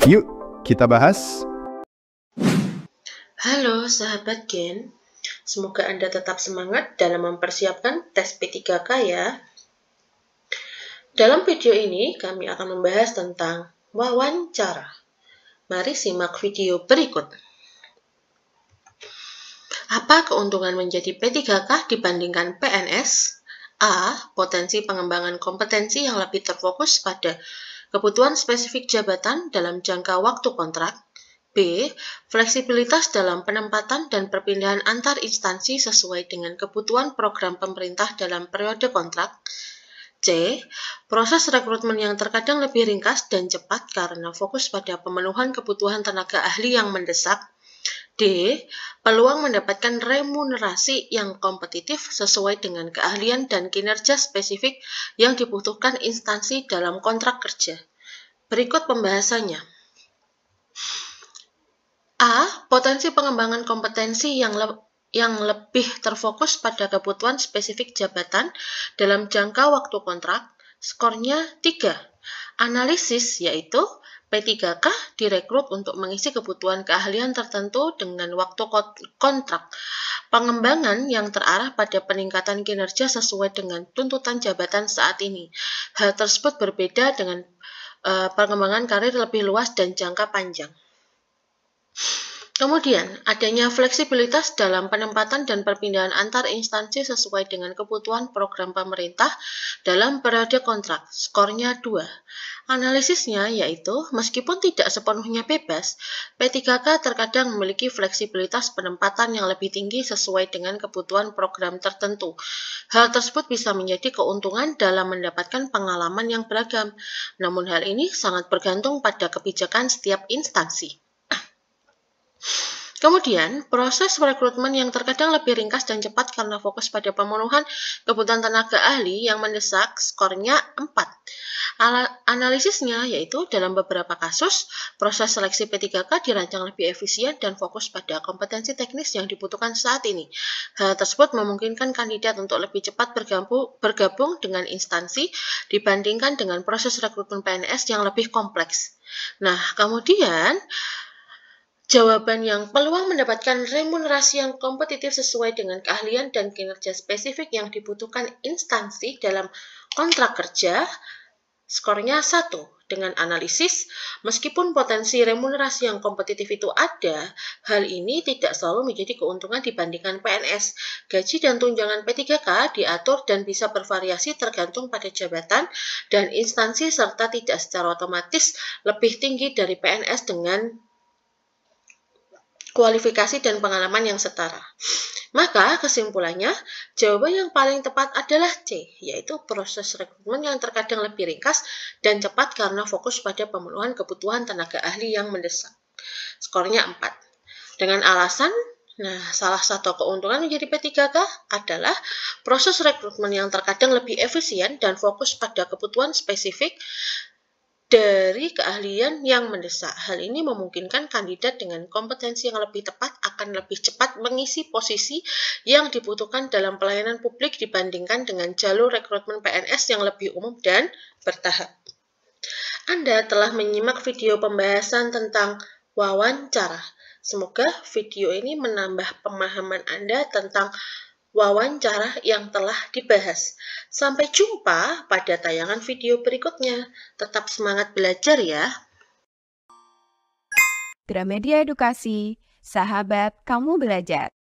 Yuk, kita bahas. Halo sahabat Gen, semoga Anda tetap semangat dalam mempersiapkan tes P3K ya. Dalam video ini kami akan membahas tentang wawancara. Mari simak video berikut. Apa keuntungan menjadi P3K dibandingkan PNS? A. Potensi pengembangan kompetensi yang lebih terfokus pada kebutuhan spesifik jabatan dalam jangka waktu kontrak. B. Fleksibilitas dalam penempatan dan perpindahan antar instansi sesuai dengan kebutuhan program pemerintah dalam periode kontrak. C. Proses rekrutmen yang terkadang lebih ringkas dan cepat karena fokus pada pemenuhan kebutuhan tenaga ahli yang mendesak. D. Peluang mendapatkan remunerasi yang kompetitif sesuai dengan keahlian dan kinerja spesifik yang dibutuhkan instansi dalam kontrak kerja. Berikut pembahasannya. A. Potensi pengembangan kompetensi yang lebih terfokus pada kebutuhan spesifik jabatan dalam jangka waktu kontrak. Skornya 3. Analisis yaitu P3K direkrut untuk mengisi kebutuhan keahlian tertentu dengan waktu kontrak. Pengembangan yang terarah pada peningkatan kinerja sesuai dengan tuntutan jabatan saat ini. Hal tersebut berbeda dengan pengembangan karir lebih luas dan jangka panjang. Kemudian, adanya fleksibilitas dalam penempatan dan perpindahan antar instansi sesuai dengan kebutuhan program pemerintah dalam periode kontrak. Skornya 2. Analisisnya yaitu, meskipun tidak sepenuhnya bebas, P3K terkadang memiliki fleksibilitas penempatan yang lebih tinggi sesuai dengan kebutuhan program tertentu. Hal tersebut bisa menjadi keuntungan dalam mendapatkan pengalaman yang beragam, namun hal ini sangat bergantung pada kebijakan setiap instansi. Kemudian, proses rekrutmen yang terkadang lebih ringkas dan cepat karena fokus pada pemenuhan kebutuhan tenaga ahli yang mendesak, skornya 4. Analisisnya yaitu dalam beberapa kasus, proses seleksi P3K dirancang lebih efisien dan fokus pada kompetensi teknis yang dibutuhkan saat ini. Hal tersebut memungkinkan kandidat untuk lebih cepat bergabung dengan instansi dibandingkan dengan proses rekrutmen PNS yang lebih kompleks. Nah, kemudian jawaban yang peluang mendapatkan remunerasi yang kompetitif sesuai dengan keahlian dan kinerja spesifik yang dibutuhkan instansi dalam kontrak kerja, skornya 1. Dengan analisis, meskipun potensi remunerasi yang kompetitif itu ada, hal ini tidak selalu menjadi keuntungan dibandingkan PNS. Gaji dan tunjangan P3K diatur dan bisa bervariasi tergantung pada jabatan dan instansi serta tidak secara otomatis lebih tinggi dari PNS dengan kualifikasi dan pengalaman yang setara. Maka kesimpulannya, jawaban yang paling tepat adalah C, yaitu proses rekrutmen yang terkadang lebih ringkas dan cepat karena fokus pada pemenuhan kebutuhan tenaga ahli yang mendesak. Skornya 4. Dengan alasan, salah satu keuntungan menjadi P3K adalah proses rekrutmen yang terkadang lebih efisien dan fokus pada kebutuhan spesifik dari keahlian yang mendesak. Hal ini memungkinkan kandidat dengan kompetensi yang lebih tepat akan lebih cepat mengisi posisi yang dibutuhkan dalam pelayanan publik dibandingkan dengan jalur rekrutmen PNS yang lebih umum dan bertahap. Anda telah menyimak video pembahasan tentang wawancara. Semoga video ini menambah pemahaman Anda tentang wawancara yang telah dibahas. Sampai jumpa pada tayangan video berikutnya. Tetap semangat belajar ya. Gramedia Edukasi, sahabat kamu belajar.